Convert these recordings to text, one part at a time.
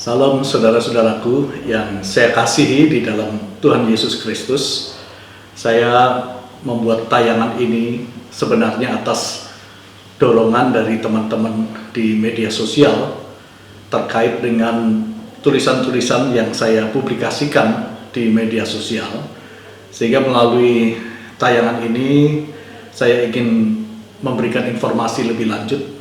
Salam saudara-saudaraku yang saya kasihi di dalam Tuhan Yesus Kristus. Saya membuat tayangan ini sebenarnya atas dorongan dari teman-teman di media sosial terkait dengan tulisan-tulisan yang saya publikasikan di media sosial. Sehingga melalui tayangan ini saya ingin memberikan informasi lebih lanjut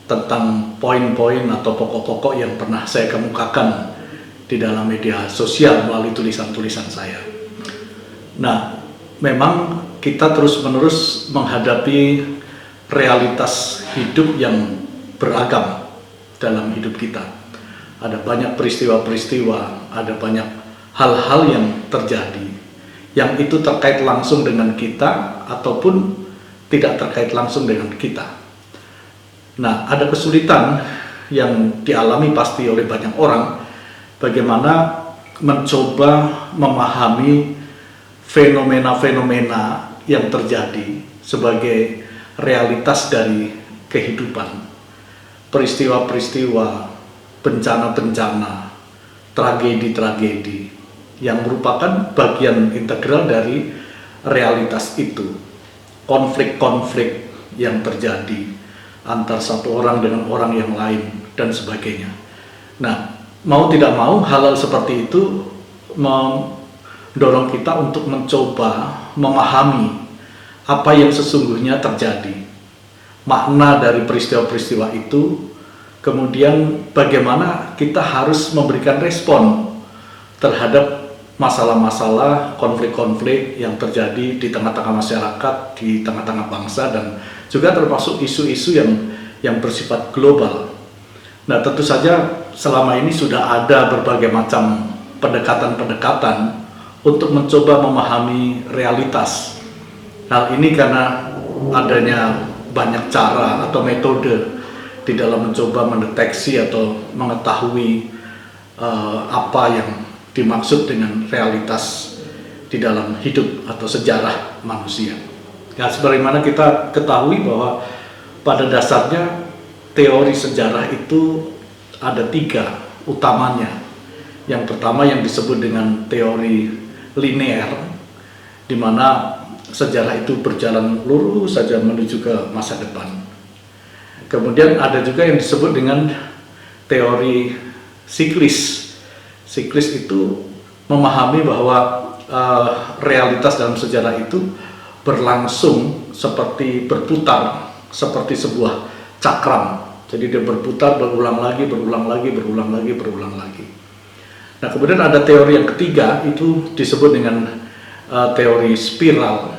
tentang poin-poin atau pokok-pokok yang pernah saya kemukakan di dalam media sosial melalui tulisan-tulisan saya. Nah, memang kita terus-menerus menghadapi realitas hidup yang beragam dalam hidup kita. Ada banyak peristiwa-peristiwa, ada banyak hal-hal yang terjadi, yang itu terkait langsung dengan kita ataupun tidak terkait langsung dengan kita. Nah, ada kesulitan yang dialami pasti oleh banyak orang bagaimana mencoba memahami fenomena-fenomena yang terjadi sebagai realitas dari kehidupan. Peristiwa-peristiwa, bencana-bencana, tragedi-tragedi yang merupakan bagian integral dari realitas itu. Konflik-konflik yang terjadi antar satu orang dengan orang yang lain dan sebagainya. Nah, mau tidak mau hal-hal seperti itu mendorong kita untuk mencoba memahami apa yang sesungguhnya terjadi, makna dari peristiwa-peristiwa itu, kemudian bagaimana kita harus memberikan respon terhadap masalah-masalah, konflik-konflik yang terjadi di tengah-tengah masyarakat, di tengah-tengah bangsa, dan juga termasuk isu-isu yang bersifat global. Nah, tentu saja selama ini sudah ada berbagai macam pendekatan-pendekatan untuk mencoba memahami realitas. Hal ini karena adanya banyak cara atau metode di dalam mencoba mendeteksi atau mengetahui apa yang dimaksud dengan realitas di dalam hidup atau sejarah manusia. Nah, sebagaimana kita ketahui bahwa pada dasarnya teori sejarah itu ada 3 utamanya. Yang pertama yang disebut dengan teori linear, di mana sejarah itu berjalan lurus saja menuju ke masa depan. Kemudian ada juga yang disebut dengan teori siklis. Siklis itu memahami bahwa realitas dalam sejarah itu berlangsung seperti berputar, seperti sebuah cakram. Jadi dia berputar, berulang lagi, berulang lagi, berulang lagi, berulang lagi. Nah, kemudian ada teori yang ketiga, itu disebut dengan teori spiral,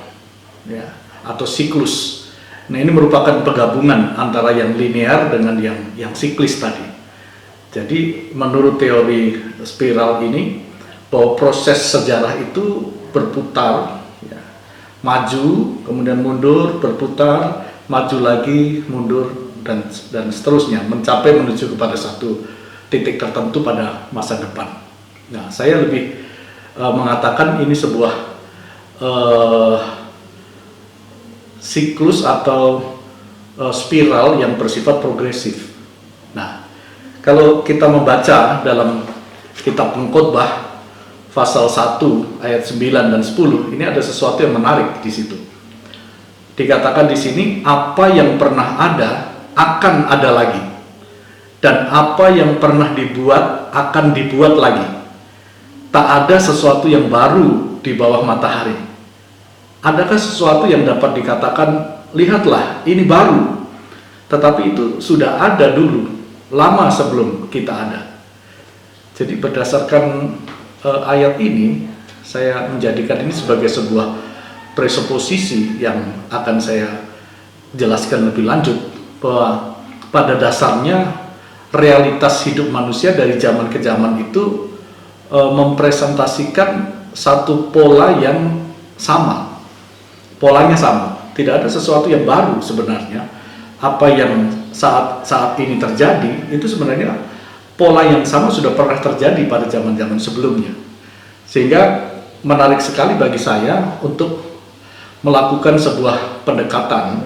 ya, atau siklus. Nah, ini merupakan penggabungan antara yang linear dengan yang siklis tadi. Jadi menurut teori spiral ini, bahwa proses sejarah itu berputar, ya, maju, kemudian mundur, berputar, maju lagi, mundur, dan seterusnya, mencapai menuju kepada satu titik tertentu pada masa depan. Nah, saya lebih mengatakan ini sebuah siklus atau spiral yang bersifat progresif. Nah, kalau kita membaca dalam kitab Pengkhotbah pasal 1 ayat 9 dan 10, ini ada sesuatu yang menarik di situ. Dikatakan di sini, apa yang pernah ada akan ada lagi, dan apa yang pernah dibuat akan dibuat lagi. Tak ada sesuatu yang baru di bawah matahari. Adakah sesuatu yang dapat dikatakan, lihatlah ini baru, tetapi itu sudah ada dulu, lama sebelum kita ada. Jadi berdasarkan ayat ini, saya menjadikan ini sebagai sebuah presuposisi yang akan saya jelaskan lebih lanjut, bahwa pada dasarnya realitas hidup manusia dari zaman ke zaman itu mempresentasikan satu pola yang sama. Polanya sama, tidak ada sesuatu yang baru sebenarnya. Apa yang saat ini terjadi itu sebenarnya pola yang sama sudah pernah terjadi pada zaman-zaman sebelumnya. Sehingga menarik sekali bagi saya untuk melakukan sebuah pendekatan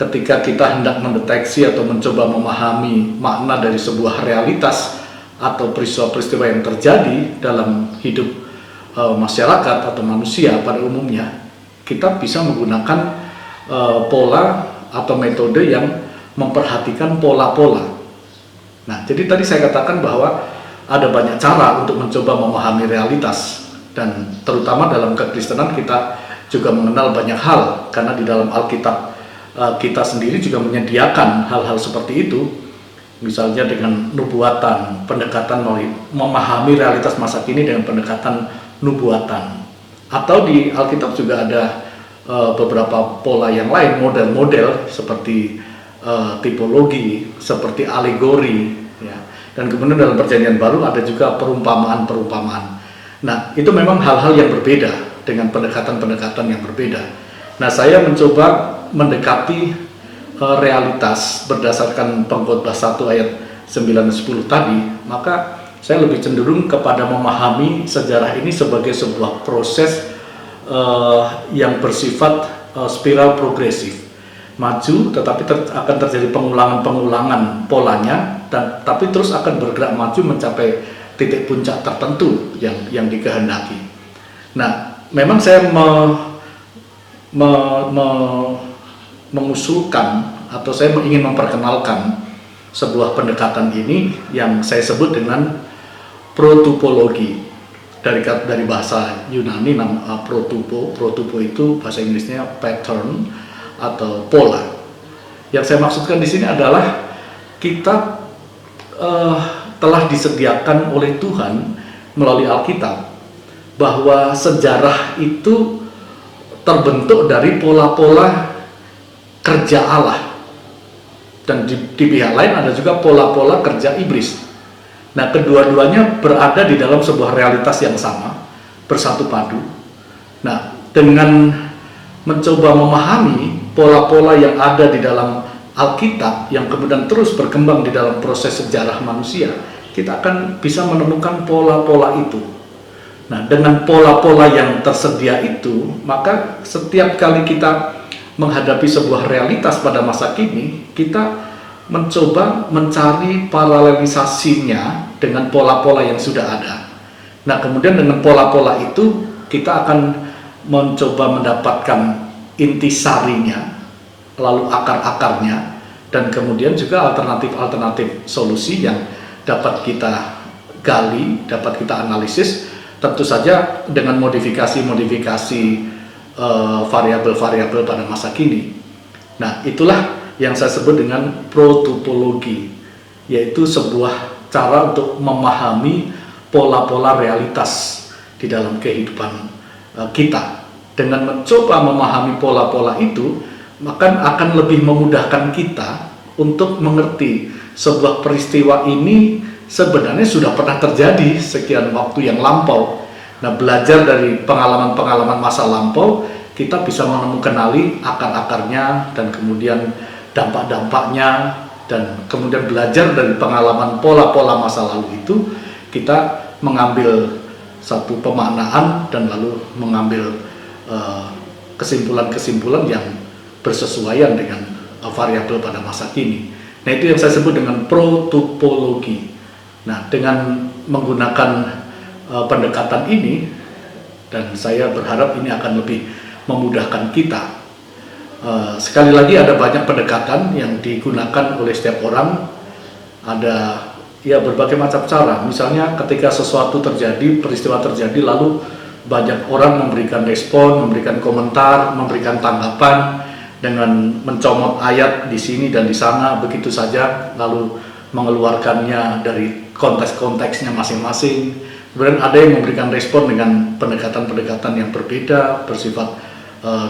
ketika kita hendak mendeteksi atau mencoba memahami makna dari sebuah realitas atau peristiwa-peristiwa yang terjadi dalam hidup masyarakat atau manusia pada umumnya, kita bisa menggunakan pola atau metode yang memperhatikan pola-pola. Nah, jadi tadi saya katakan bahwa ada banyak cara untuk mencoba memahami realitas, dan terutama dalam kekristenan kita juga mengenal banyak hal, karena di dalam Alkitab kita sendiri juga menyediakan hal-hal seperti itu, misalnya dengan nubuatan, pendekatan memahami realitas masa kini dengan pendekatan nubuatan, atau di Alkitab juga ada beberapa pola yang lain, model-model seperti tipologi, seperti alegori, ya. Dan kemudian dalam Perjanjian Baru ada juga perumpamaan-perumpamaan. Nah, itu memang hal-hal yang berbeda dengan pendekatan-pendekatan yang berbeda. Nah, saya mencoba mendekati realitas berdasarkan Pengkhotbah 1 ayat 9-10 tadi, maka saya lebih cenderung kepada memahami sejarah ini sebagai sebuah proses yang bersifat spiral progresif. Maju, tetapi akan terjadi pengulangan-pengulangan polanya, tapi terus akan bergerak maju mencapai titik puncak tertentu yang dikehendaki. Nah, memang saya mengusulkan atau saya ingin memperkenalkan sebuah pendekatan ini yang saya sebut dengan protopologi, dari bahasa Yunani protopo itu bahasa Inggrisnya pattern atau pola. Yang saya maksudkan di sini adalah kita telah disediakan oleh Tuhan melalui Alkitab bahwa sejarah itu terbentuk dari pola-pola kerja Allah, dan di pihak lain ada juga pola-pola kerja iblis. Nah, kedua-duanya berada di dalam sebuah realitas yang sama, bersatu padu. Nah, dengan mencoba memahami pola-pola yang ada di dalam Alkitab yang kemudian terus berkembang di dalam proses sejarah manusia, kita akan bisa menemukan pola-pola itu. Nah, dengan pola-pola yang tersedia itu, maka setiap kali kita menghadapi sebuah realitas pada masa kini, kita mencoba mencari paralelisasinya dengan pola-pola yang sudah ada. Nah, kemudian dengan pola-pola itu kita akan mencoba mendapatkan intisarinya, lalu akar-akarnya, dan kemudian juga alternatif-alternatif solusi yang dapat kita gali, dapat kita analisis, tentu saja dengan modifikasi-modifikasi variabel-variabel pada masa kini. Nah, itulah yang saya sebut dengan protopologi, yaitu sebuah cara untuk memahami pola-pola realitas di dalam kehidupan kita. Dengan mencoba memahami pola-pola itu, maka akan lebih memudahkan kita untuk mengerti sebuah peristiwa ini sebenarnya sudah pernah terjadi sekian waktu yang lampau. Nah, belajar dari pengalaman-pengalaman masa lampau, kita bisa mengenali akar-akarnya dan kemudian dampak-dampaknya, dan kemudian belajar dari pengalaman pola-pola masa lalu itu, kita mengambil satu pemaknaan dan lalu mengambil kesimpulan-kesimpulan yang bersesuaian dengan variabel pada masa kini. Nah, itu yang saya sebut dengan protopologi. Nah, dengan menggunakan pendekatan ini, dan saya berharap ini akan lebih memudahkan kita. Sekali lagi, ada banyak pendekatan yang digunakan oleh setiap orang. Ada berbagai macam cara. Misalnya ketika sesuatu terjadi, peristiwa terjadi, lalu banyak orang memberikan respon, memberikan komentar, memberikan tanggapan dengan mencomot ayat di sini dan di sana begitu saja, lalu mengeluarkannya dari konteks-konteksnya masing-masing. Kemudian ada yang memberikan respon dengan pendekatan-pendekatan yang berbeda, bersifat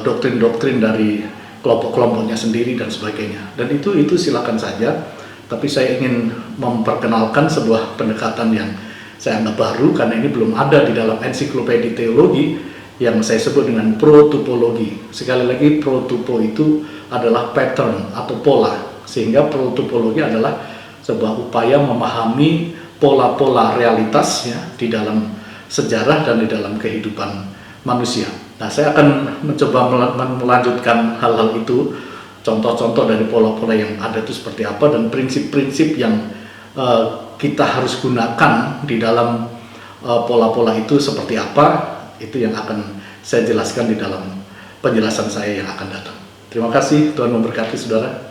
doktrin-doktrin dari kelompok-kelompoknya sendiri dan sebagainya. Dan itu silakan saja. Tapi saya ingin memperkenalkan sebuah pendekatan yang saya anggap baru, karena ini belum ada di dalam ensiklopedia teologi, yang saya sebut dengan protopologi. Sekali lagi, protopo itu adalah pattern atau pola, sehingga protopologi adalah sebuah upaya memahami pola-pola realitas ya, di dalam sejarah dan di dalam kehidupan manusia. Nah, saya akan mencoba melanjutkan hal-hal itu, contoh-contoh dari pola-pola yang ada itu seperti apa, dan prinsip-prinsip yang kita harus gunakan di dalam pola-pola itu seperti apa, itu yang akan saya jelaskan di dalam penjelasan saya yang akan datang. Terima kasih, Tuhan memberkati saudara.